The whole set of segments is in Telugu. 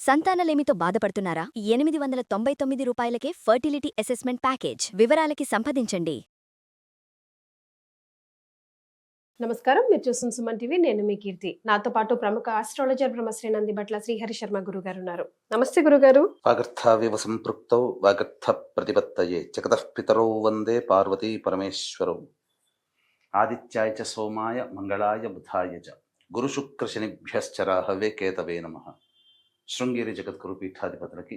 సంతానలేమితో బాధపడుతున్నారా? 899 రూపాయలకే ఫర్టిలిటీ అసెస్మెంట్ ప్యాకేజ్. వివరాలకి సంప్రదించండి. నమస్కారం, మీరు చూస్తున్న సుమన్ టీవీ. నేను మీ కీర్తి. నాతో పాటు ప్రముఖ ఆస్ట్రాలజర్ బ్రహ్మశ్రీ నందిబట్ల శ్రీహరి శర్మ గురుగారు ఉన్నారు. నమస్తే గురుగారు. వాగర్థావివ సంపృక్తౌ వాగర్థ ప్రతిపత్తయే జగతః పితరౌ వందే పార్వతీ పరమేశ్వరౌ. ఆదిత్యాయ చ సోమాయ మంగళాయ బుధాయ చ గురు శుక్ర శనిభ్యశ్చ రాహవే కేతవే నమః. శృంగేరి జగద్గురు పీఠాధిపతులకి,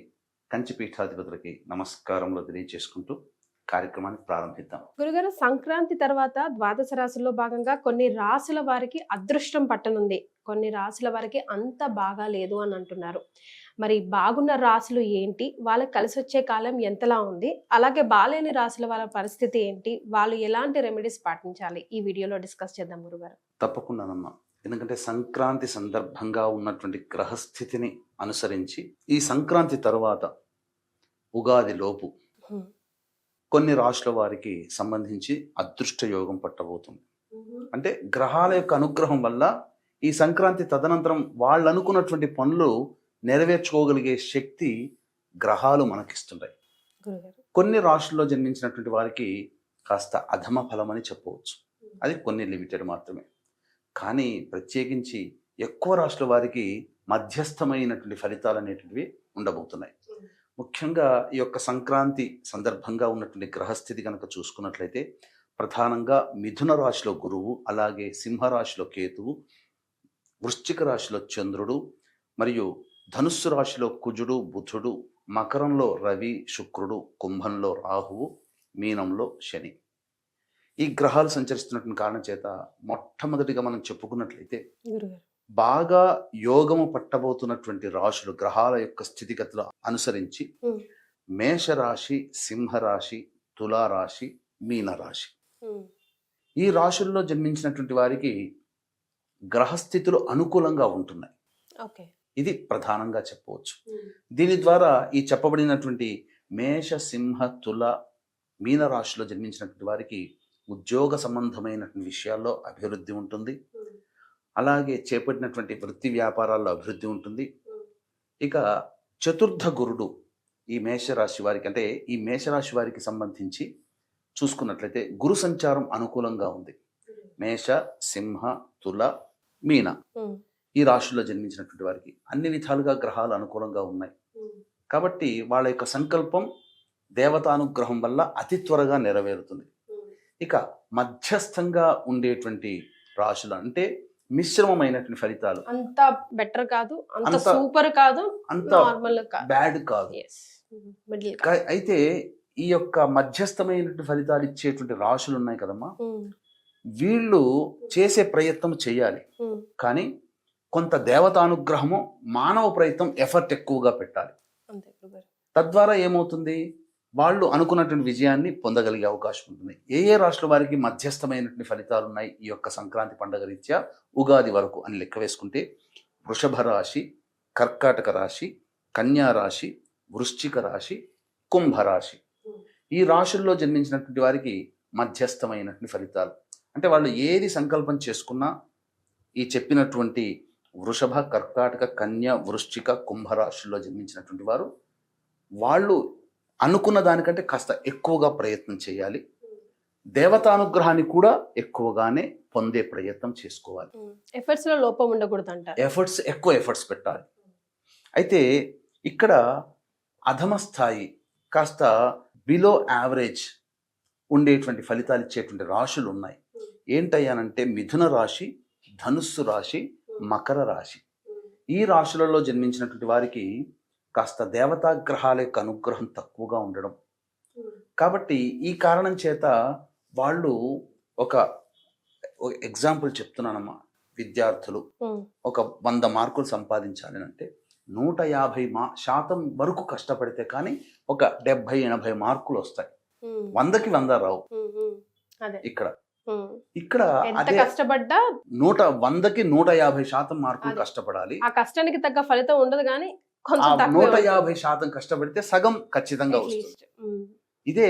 కంచి పీఠాధిపతులకి నమస్కారములు తెలియజేసుకుంటూ కార్యక్రమాన్ని ప్రారంభిద్దాం. గురుగారు, సంక్రాంతి తర్వాత ద్వాదశ రాశుల్లో భాగంగా కొన్ని రాశుల వారికి అదృష్టం పట్టనుంది, కొన్ని రాశుల వారికి అంత బాగా లేదు అని అంటున్నారు. మరి బాగున్న రాశులు ఏంటి, వాళ్ళకి కలిసి వచ్చే కాలం ఎంతలా ఉంది, అలాగే బాలేని రాశుల వాళ్ళ పరిస్థితి ఏంటి, వాళ్ళు ఎలాంటి రెమెడీస్ పాటించాలి, ఈ వీడియోలో డిస్కస్ చేద్దాం గురుగారు. తప్పకుండానమ్మా. ఎందుకంటే సంక్రాంతి సందర్భంగా ఉన్నటువంటి గ్రహస్థితిని అనుసరించి ఈ సంక్రాంతి తర్వాత ఉగాది లోపు కొన్ని రాశుల వారికి సంబంధించి అదృష్ట యోగం పట్టబోతుంది. అంటే గ్రహాల యొక్క అనుగ్రహం వల్ల ఈ సంక్రాంతి తదనంతరం వాళ్ళు అనుకున్నటువంటి పనులు నెరవేర్చుకోగలిగే శక్తి గ్రహాలు మనకిస్తున్నాయి. కొన్ని రాశుల్లో జన్మించినటువంటి వారికి కాస్త అధమ ఫలం అని చెప్పవచ్చు. అది కొన్ని లిమిటెడ్ మాత్రమే. కానీ ప్రత్యేకించి ఎక్కువ రాశుల వారికి మధ్యస్థమైనటువంటి ఫలితాలు అనేటువంటివి ఉండబోతున్నాయి. ముఖ్యంగా ఈ యొక్క సంక్రాంతి సందర్భంగా ఉన్నటువంటి గ్రహస్థితి కనుక చూసుకున్నట్లయితే ప్రధానంగా మిథున రాశిలో గురువు, అలాగే సింహరాశిలో కేతువు, వృశ్చిక రాశిలో చంద్రుడు, మరియు ధనుస్సు రాశిలో కుజుడు బుధుడు, మకరంలో రవి శుక్రుడు, కుంభంలో రాహువు, మీనంలో శని. ఈ గ్రహాలు సంచరిస్తున్నటువంటి కారణం చేత మొట్టమొదటిగా మనం చెప్పుకున్నట్లయితే బాగా యోగము పట్టబోతున్నటువంటి రాశులు గ్రహాల యొక్క స్థితిగతులు అనుసరించి మేషరాశి, సింహరాశి, తులారాశి, మీనరాశి. ఈ రాశుల్లో జన్మించినటువంటి వారికి గ్రహస్థితులు అనుకూలంగా ఉంటున్నాయి. ఇది ప్రధానంగా చెప్పవచ్చు. దీని ద్వారా ఈ చెప్పబడినటువంటి మేష, సింహ, తుల, మీన రాశిలో జన్మించినటువంటి వారికి ఉద్యోగ సంబంధమైనటువంటి విషయాల్లో అభివృద్ధి ఉంటుంది. అలాగే చేపట్టినటువంటి వృత్తి వ్యాపారాల్లో అభివృద్ధి ఉంటుంది. ఇక చతుర్థ గురుడు ఈ మేషరాశి వారికి, అంటే ఈ మేషరాశి వారికి సంబంధించి చూసుకున్నట్లయితే గురు సంచారం అనుకూలంగా ఉంది. మేష, సింహ, తుల, మీన ఈ రాశుల్లో జన్మించినటువంటి వారికి అన్ని విధాలుగా గ్రహాలు అనుకూలంగా ఉన్నాయి. కాబట్టి వాళ్ళ యొక్క సంకల్పం దేవతానుగ్రహం వల్ల అతి త్వరగా నెరవేరుతుంది. ఇక మధ్యస్థంగా ఉండేటువంటి రాశులు అంటే మిశ్రమమైనటువంటి ఫలితాలు, అంత బెటర్ కాదు, అంత సూపర్ కాదు, అంత నార్మల్ బ్యాడ్ కాదు. అయితే ఈ యొక్క మధ్యస్థమైనటువంటి ఫలితాలు ఇచ్చేటువంటి రాశులు ఉన్నాయి కదమ్మా, వీళ్ళు చేసే ప్రయత్నం చేయాలి. కానీ కొంత దేవతానుగ్రహము, మానవ ప్రయత్నం, ఎఫర్ట్ ఎక్కువగా పెట్టాలి. తద్వారా ఏమవుతుంది, వాళ్ళు అనుకున్నటువంటి విజయాన్ని పొందగలిగే అవకాశం ఉంటుంది. ఏ ఏ రాశుల వారికి మధ్యస్థమైనటువంటి ఫలితాలు ఉన్నాయి ఈ యొక్క సంక్రాంతి పండుగ రీత్యా ఉగాది వరకు అని లెక్క వేసుకుంటే వృషభ రాశి, కర్కాటక రాశి, కన్యా రాశి, వృశ్చిక రాశి, కుంభరాశి. ఈ రాశుల్లో జన్మించినటువంటి వారికి మధ్యస్థమైనటువంటి ఫలితాలు. అంటే వాళ్ళు ఏది సంకల్పం చేసుకున్నా ఈ చెప్పినటువంటి వృషభ, కర్కాటక, కన్య, వృశ్చిక, కుంభరాశుల్లో జన్మించినటువంటి వారు వాళ్ళు అనుకున్న దానికంటే కాస్త ఎక్కువగా ప్రయత్నం చేయాలి. దేవతానుగ్రహాన్ని కూడా ఎక్కువగానే పొందే ప్రయత్నం చేసుకోవాలి. ఎఫర్ట్స్ లో లోపం ఉండకూడదు అంటారు. ఎక్కువ ఎఫర్ట్స్ పెట్టాలి. అయితే ఇక్కడ అధమ స్థాయి, కాస్త బిలో యావరేజ్ ఉండేటువంటి ఫలితాలు ఇచ్చేటువంటి రాశులు ఉన్నాయి. ఏంటయ్యానంటే మిథున రాశి, ధనుస్సు రాశి, మకర రాశి. ఈ రాశులలో జన్మించినటువంటి వారికి కాస్త దేవతాగ్రహాల యొక్క అనుగ్రహం తక్కువగా ఉండడం. కాబట్టి ఈ కారణం చేత వాళ్ళు ఒక ఎగ్జాంపుల్ చెప్తున్నానమ్మా, విద్యార్థులు ఒక 100 మార్కులు సంపాదించాలి అంటే 150% వరకు కష్టపడితే కానీ ఒక 70-80 మార్కులు వస్తాయి. 100కి 100 రావు. ఇక్కడ అదే కష్టపడ్డా 100కి 150% మార్కులు కష్టపడాలి. ఆ కష్టానికి తగ్గ ఫలితం ఉండదు, కానీ 150% కష్టపడితే సగం ఖచ్చితంగా వస్తుంది. ఇదే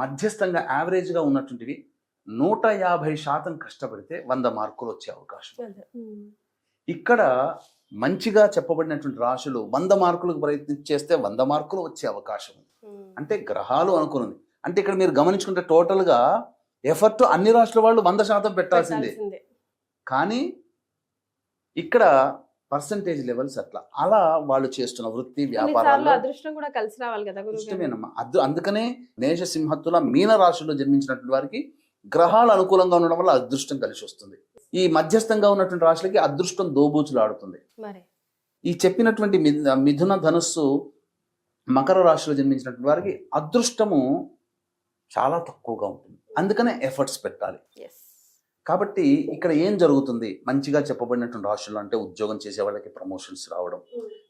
మధ్యస్థంగా యావరేజ్ గా ఉన్నటువంటివి 150% కష్టపడితే 100 మార్కులు వచ్చే అవకాశం. ఇక్కడ మంచిగా చెప్పబడినటువంటి రాశులు 100 మార్కులకు ప్రయత్నం చేస్తే 100 మార్కులు వచ్చే అవకాశం ఉంది. అంటే గ్రహాలు అనుకున్నది. అంటే ఇక్కడ మీరు గమనించుకుంటే టోటల్గా ఎఫర్ట్ అన్ని రాష్ట్రాల వాళ్ళు 100% పెట్టాల్సిందే. కానీ ఇక్కడ పర్సంటేజ్ లెవెల్స్ అట్లా అలా వాళ్ళు చేస్తున్న వృత్తి వ్యాపారాలు అదృష్టం కూడా కలిసి రావాలి కదా గురువు గారు. ఇష్టమేనమ్మా. అందుకనే మేష సింహత్తుల మీన రాశిలో జన్మించినటువంటి వారికి గ్రహాలు అనుకూలంగా ఉండడం వల్ల అదృష్టం కలిసి వస్తుంది. ఈ మధ్యస్థంగా ఉన్నటువంటి రాశులకి అదృష్టం దోబూచులు ఆడుతుంది. మరి ఈ చెప్పినటువంటి మిథున ధనుస్సు మకర రాశిలో జన్మించినటువంటి వారికి అదృష్టము చాలా తక్కువగా ఉంటుంది. అందుకనే ఎఫర్ట్స్ పెట్టాలి. కాబట్టి ఇక్కడ ఏం జరుగుతుంది, మంచిగా చెప్పబడినటువంటి రాశులు అంటే ఉద్యోగం చేసే వాళ్ళకి ప్రమోషన్స్ రావడం,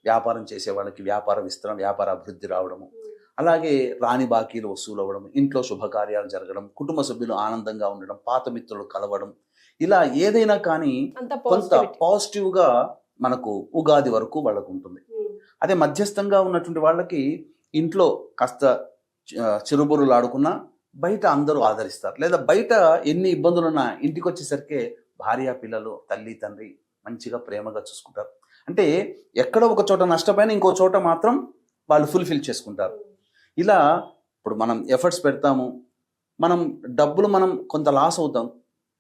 వ్యాపారం చేసే వాళ్ళకి వ్యాపార విస్తరణ, వ్యాపార అభివృద్ధి రావడము, అలాగే రాని బాకీలు వసూలు అవ్వడం, ఇంట్లో శుభకార్యాలు జరగడం, కుటుంబ సభ్యులు ఆనందంగా ఉండడం, పాత మిత్రులు కలవడం, ఇలా ఏదైనా కానీ కొంత పాజిటివ్గా మనకు ఉగాది వరకు వాళ్ళకు ఉంటుంది. అదే మధ్యస్థంగా ఉన్నటువంటి వాళ్ళకి ఇంట్లో కాస్త చిరుబురులు ఆడుకున్నా బయట అందరూ ఆదరిస్తారు, లేదా బయట ఎన్ని ఇబ్బందులున్నా ఇంటికి వచ్చేసరికి భార్య పిల్లలు తల్లి తండ్రి మంచిగా ప్రేమగా చూసుకుంటారు. అంటే ఎక్కడో ఒక చోట నష్టపోయినా ఇంకో చోట మాత్రం వాళ్ళు ఫుల్ఫిల్ చేసుకుంటారు. ఇలా ఇప్పుడు మనం ఎఫర్ట్స్ పెడతాము, మనం డబ్బులు మనం కొంత లాస్ అవుతాం,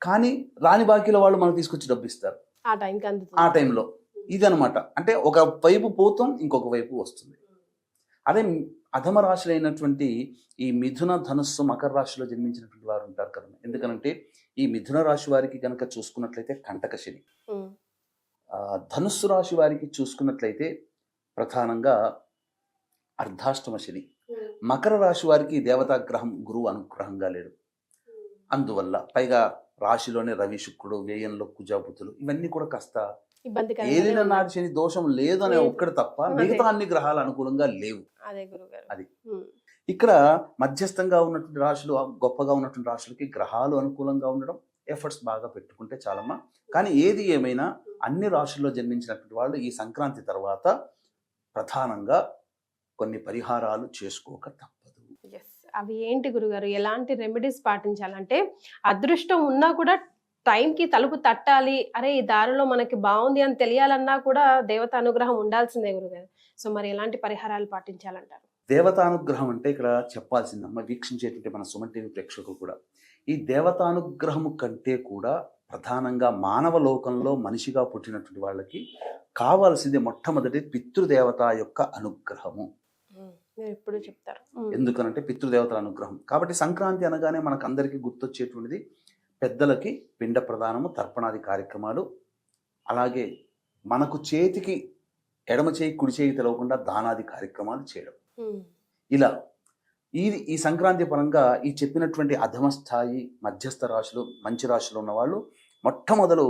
కానీ రాని బాకీలో వాళ్ళు మనకు తీసుకొచ్చి డబ్బు ఇస్తారు ఆ టైంలో. ఇది అనమాట. అంటే ఒక వైపు పోతాం, ఇంకొక వైపు వస్తుంది. అదే అధమ రాశులైనటువంటి ఈ మిథున ధనుస్సు మకర రాశిలో జన్మించినటువంటి వారు ఉంటారు కదా. ఎందుకనంటే ఈ మిథున రాశి వారికి కనుక చూసుకున్నట్లయితే కంటక శని, ధనుస్సు రాశి వారికి చూసుకున్నట్లయితే ప్రధానంగా అర్ధాష్టమ శని, మకర రాశి వారికి దేవతాగ్రహం గురువు అనుగ్రహంగా లేడు. అందువల్ల పైగా రాశిలోనే రవి శుక్రుడు, వ్యయంలో కుజాబుతులు, ఇవన్నీ కూడా కాస్త ఏలిన నాటి శని దోషం లేదు అనే ఒక్కటి తప్ప మిగతా అన్ని గ్రహాలు అనుకూలంగా లేవు. అది ఇక్కడ మధ్యస్థంగా ఉన్నటువంటి రాశులు, గొప్పగా ఉన్నటువంటి రాశులకి గ్రహాలు అనుకూలంగా ఉండడం, ఎఫర్ట్స్ బాగా పెట్టుకుంటే చాలమ్మా. కానీ ఏది ఏమైనా అన్ని రాశుల్లో జన్మించినటువంటి వాళ్ళు ఈ సంక్రాంతి తర్వాత ప్రధానంగా కొన్ని పరిహారాలు చేసుకోక తప్పదు. అవి ఏంటి గురుగారు? ఎలాంటి రెమెడీస్ పాటించాలంటే అదృష్టం ఉన్నా కూడా టైంకి తలుపు తట్టాలి, అరే ఈ దారిలో మనకి బాగుంది అని తెలియాలన్నా కూడా దేవత అనుగ్రహం ఉండాల్సిందే గురుగారు. సో మరి ఎలాంటి పరిహారాలు పాటించాలంటారు? దేవతానుగ్రహం అంటే ఇక్కడ చెప్పాల్సిందమ్మ, వీక్షించేటువంటి మన సుమన్ టీవీ ప్రేక్షకులు కూడా ఈ దేవతానుగ్రహము కంటే కూడా ప్రధానంగా మానవ లోకంలో మనిషిగా పుట్టినటువంటి వాళ్ళకి కావాల్సింది మొట్టమొదటి పితృదేవత యొక్క అనుగ్రహము. ఎప్పుడు చెప్తారు ఎందుకనంటే పితృదేవతల అనుగ్రహం. కాబట్టి సంక్రాంతి అనగానే మనకు అందరికీ గుర్తొచ్చేటువంటిది పెద్దలకి పిండ ప్రదానము, తర్పణాది కార్యక్రమాలు, అలాగే మనకు చేతికి ఎడమ చేయి కుడి చేయి తెలవకుండా దానాది కార్యక్రమాలు చేయడం. ఇలా ఈ సంక్రాంతి పరంగా ఈ చెప్పినటువంటి అధమ స్థాయి, మధ్యస్థ రాశులు, మంచి రాశులు ఉన్న వాళ్ళు మొట్టమొదలు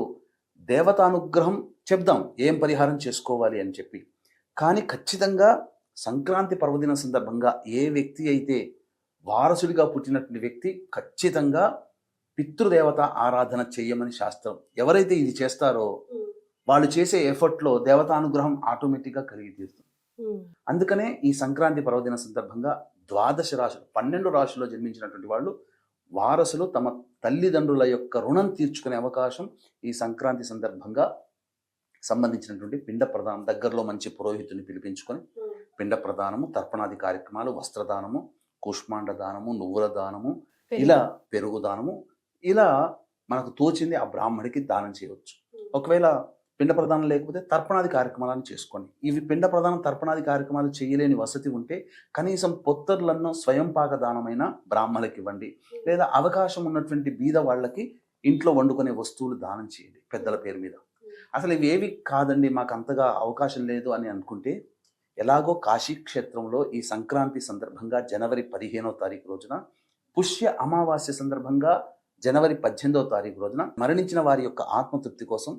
దేవతానుగ్రహం చెప్దాం, ఏం పరిహారం చేసుకోవాలి అని చెప్పి. కానీ ఖచ్చితంగా సంక్రాంతి పర్వదిన సందర్భంగా ఏ వ్యక్తి అయితే వారసుడిగా పుట్టినటువంటి వ్యక్తి ఖచ్చితంగా పితృదేవత ఆరాధన చేయమని శాస్త్రం. ఎవరైతే ఇది చేస్తారో వాళ్ళు చేసే ఎఫర్ట్లో దేవతానుగ్రహం ఆటోమేటిక్గా కలిగి తీరుతుంది. అందుకనే ఈ సంక్రాంతి పర్వదిన సందర్భంగా 12 రాశులు, 12 రాశుల్లో జన్మించినటువంటి వాళ్ళు వారసులు తమ తల్లిదండ్రుల యొక్క రుణం తీర్చుకునే అవకాశం ఈ సంక్రాంతి సందర్భంగా సంబంధించినటువంటి పిండ ప్రదానం, దగ్గరలో మంచి పురోహితుని పిలిపించుకొని పిండ ప్రదానము, తర్పణాది కార్యక్రమాలు, వస్త్రదానము, కూష్మాండ దానము, నువ్వుల దానము, ఇలా పెరుగు దానము, ఇలా మనకు తోచింది ఆ బ్రాహ్మడికి దానం చేయవచ్చు. ఒకవేళ పిండ ప్రదానం లేకపోతే తర్పణాది కార్యక్రమాలను చేసుకోండి. ఇవి పిండ ప్రదానం, తర్పణాది కార్యక్రమాలు చేయలేని వసతి ఉంటే కనీసం పొత్తర్లను స్వయం పాక దానమైన బ్రాహ్మణులకి ఇవ్వండి, లేదా అవకాశం ఉన్నటువంటి బీద వాళ్ళకి ఇంట్లో వండుకునే వస్తువులు దానం చేయండి పెద్దల పేరు మీద. అసలు ఇవి ఏవి కాదండి, మాకు అంతగా అవకాశం లేదు అని అనుకుంటే, ఎలాగో కాశీ క్షేత్రంలో ఈ సంక్రాంతి సందర్భంగా జనవరి 15వ తారీఖు రోజున, పుష్య అమావాస్య సందర్భంగా జనవరి 18వ తారీఖు రోజున మరణించిన వారి యొక్క ఆత్మతృప్తి కోసం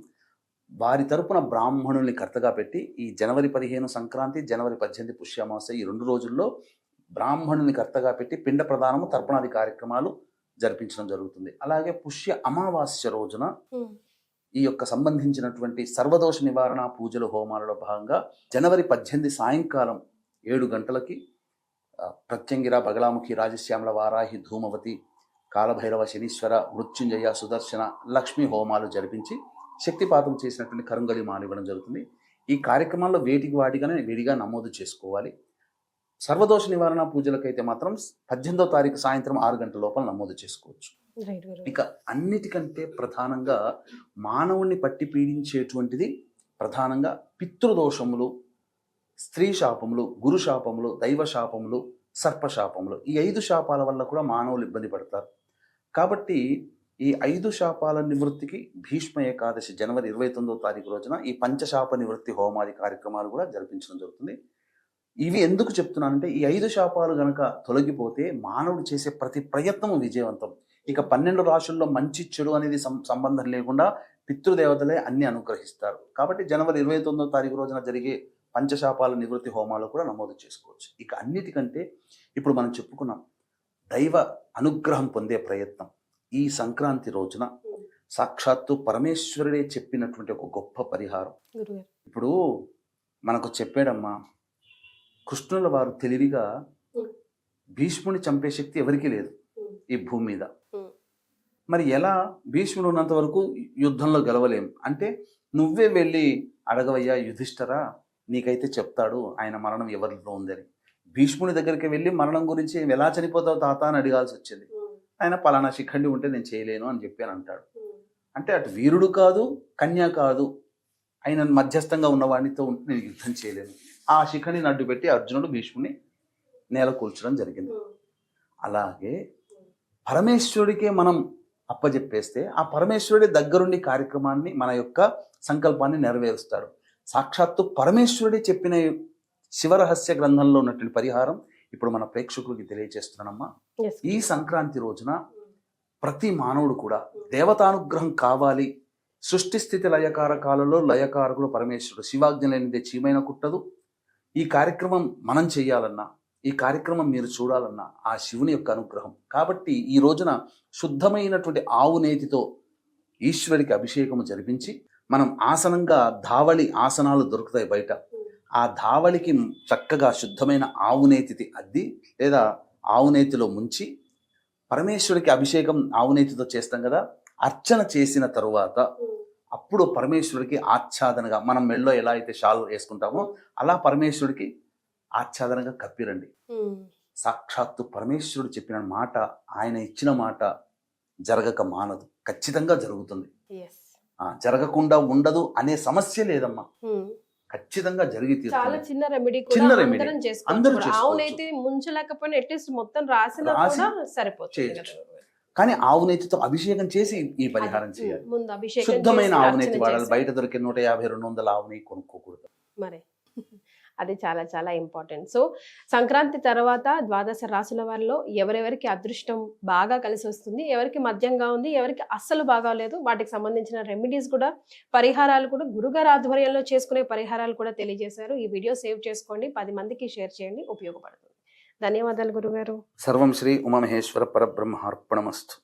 వారి తరపున బ్రాహ్మణుల్ని కర్తగా పెట్టి ఈ జనవరి 15 సంక్రాంతి, జనవరి 18 పుష్య అమావాస్య, ఈ 2 రోజుల్లో బ్రాహ్మణుని కర్తగా పెట్టి పిండ ప్రదానము, తర్పణాది కార్యక్రమాలు జరిపించడం జరుగుతుంది. అలాగే పుష్య అమావాస్య రోజున ఈ యొక్క సంబంధించినటువంటి సర్వదోష నివారణ పూజలు, హోమాలలో భాగంగా జనవరి 18 సాయంకాలం 7 గంటలకి ప్రత్యంగిర, బగలాముఖి, రాజశ్యామల, వారాహి, ధూమవతి, కాలభైరవ, శనీశ్వర, మృత్యుంజయ, సుదర్శన, లక్ష్మీ హోమాలు జరిపించి శక్తిపాతం చేసినటువంటి కరుంగలి మాలు ఇవ్వడం జరుగుతుంది. ఈ కార్యక్రమాల్లో వేటికి వాటిగానే విడిగా నమోదు చేసుకోవాలి. సర్వదోష నివారణ పూజలకైతే మాత్రం 18వ తారీఖు సాయంత్రం 6 గంటల లోపల నమోదు చేసుకోవచ్చు. రైట్ గురుగారు. ఇక అన్నిటికంటే ప్రధానంగా మానవుణ్ణి పట్టి పీడించేటువంటిది ప్రధానంగా పితృదోషములు, స్త్రీ శాపములు, గురు శాపములు, దైవ శాపములు, సర్పశాపములు. ఈ 5 శాపాల వల్ల కూడా మానవులు ఇబ్బంది పడతారు. కాబట్టి ఈ 5 శాపాల నివృత్తికి భీష్మ ఏకాదశి జనవరి 29వ తారీఖు రోజున ఈ పంచశాప నివృత్తి హోమాది కార్యక్రమాలు కూడా జరిపించడం జరుగుతుంది. ఇవి ఎందుకు చెప్తున్నానంటే ఈ 5 శాపాలు గనక తొలగిపోతే మానవుడు చేసే ప్రతి ప్రయత్నము విజయవంతం. ఇక 12 రాశుల్లో మంచి చెడు అనేది సంబంధం లేకుండా పితృదేవతలే అన్ని అనుగ్రహిస్తారు. కాబట్టి జనవరి 29వ తారీఖు రోజున జరిగే పంచశాపాల నివృత్తి హోమాలు కూడా నమోదు చేసుకోవచ్చు. ఇక అన్నిటికంటే ఇప్పుడు మనం చెప్పుకున్నాం దైవ అనుగ్రహం పొందే ప్రయత్నం. ఈ సంక్రాంతి రోజున సాక్షాత్తు పరమేశ్వరుడే చెప్పినటువంటి ఒక గొప్ప పరిహారం. గురుగారు. ఇప్పుడు మనకు చెప్పాడమ్మా, కృష్ణుల వారు తెలివిగా భీష్ముని చంపే శక్తి ఎవరికీ లేదు ఈ భూమి మీద. మరి ఎలా భీష్ముడు ఉన్నంత వరకు యుద్ధంలో గెలవలేం అంటే నువ్వే వెళ్ళి అడగవయ్యా యుధిష్ఠరా, నీకైతే చెప్తాడు ఆయన మరణం ఎవరిలో ఉందని. భీష్ముని దగ్గరికి వెళ్ళి మరణం గురించి ఎలా చనిపోతావు తాత అని అడగాల్సి వచ్చింది. ఆయన పలానా శిఖండి ఉంటే నేను చేయలేను అని చెప్పి అని అంటాడు. అంటే అటు వీరుడు కాదు, కన్య కాదు, ఆయన మధ్యస్థంగా ఉన్నవాడితో ఉంటే నేను యుద్ధం చేయలేను. ఆ శిఖండిని అడ్డు పెట్టి అర్జునుడు భీష్ముని నేల కూల్చడం జరిగింది. అలాగే పరమేశ్వరుడికే మనం అప్పజెప్పేస్తే ఆ పరమేశ్వరుడి దగ్గరుండి కార్యక్రమాన్ని మన యొక్క సంకల్పాన్ని నెరవేరుస్తాడు. సాక్షాత్తు పరమేశ్వరుడే చెప్పిన శివరహస్య గ్రంథంలో ఉన్నటువంటి పరిహారం ఇప్పుడు మన ప్రేక్షకులకి తెలియజేస్తున్నానమ్మా. Yes. ఈ సంక్రాంతి రోజున ప్రతి మానవుడు కూడా దేవతానుగ్రహం కావాలి. సృష్టి స్థితి లయకారకాలలో లయకారకుడు పరమేశ్వరుడు. శివాజ్ఞ లేనిదే చీమైన కుట్టదు. ఈ కార్యక్రమం మనం చేయాలన్నా, ఈ కార్యక్రమం మీరు చూడాలన్నా ఆ శివుని యొక్క అనుగ్రహం. కాబట్టి ఈ రోజున శుద్ధమైనటువంటి ఆవు నేతితో ఈశ్వరుడికి అభిషేకము జరిపించి మనం ఆసనంగా ధావళి ఆసనాలు దొరుకుతాయి బయట. ఆ ధావళికి చక్కగా శుద్ధమైన ఆవునేతి అద్ది లేదా ఆవునేతిలో ముంచి పరమేశ్వరుడికి అభిషేకం ఆవునేతితో చేస్తాం కదా, అర్చన చేసిన తరువాత అప్పుడు పరమేశ్వరుడికి ఆచ్ఛాదనగా మనం మెళ్ళలో ఎలా అయితే షాల్ వేసుకుంటామో అలా పరమేశ్వరుడికి ఆచ్ఛాదనగా కప్పిరండి. సాక్షాత్తు పరమేశ్వరుడు చెప్పిన మాట, ఆయన ఇచ్చిన మాట జరగక మానదు, ఖచ్చితంగా జరుగుతుంది. జరగకుండా ఉండదు అనే సమస్య లేదమ్మా, ఖచ్చితంగా జరిగి చాలా చిన్న రెమెడీ చిన్న రెమెడీ అందరూ ఆవునైతే ముంచలేకపోయినా అట్లీస్ట్ మొత్తం రాసినా కూడా సరిపోతుంది. కానీ ఆవునేతితో అభిషేకం చేసి ఈ పరిహారం చేయాలి. ముందు అభిషేకం శుద్ధమైన ఆవునేతి వాడాలి. బయట దొరికే 150-200 ఆవుని కొనుక్కోకూడదు. మరి అది చాలా చాలా ఇంపార్టెంట్. సో సంక్రాంతి తర్వాత ద్వాదశ రాశుల వారిలో ఎవరెవరికి అదృష్టం బాగా కలిసి వస్తుంది, ఎవరికి మధ్యంగా ఉంది, ఎవరికి అస్సలు బాగాలేదు, వాటికి సంబంధించిన రెమెడీస్ కూడా, పరిహారాలు కూడా గురుగారు ఆధ్వర్యంలో చేసుకునే పరిహారాలు కూడా తెలియజేశారు. ఈ వీడియో సేవ్ చేసుకోండి, 10 మందికి షేర్ చేయండి, ఉపయోగపడుతుంది. ధన్యవాదాలు గురుగారు. సర్వం శ్రీ ఉమామహేశ్వర పరబ్రహ్మార్పణమస్తు.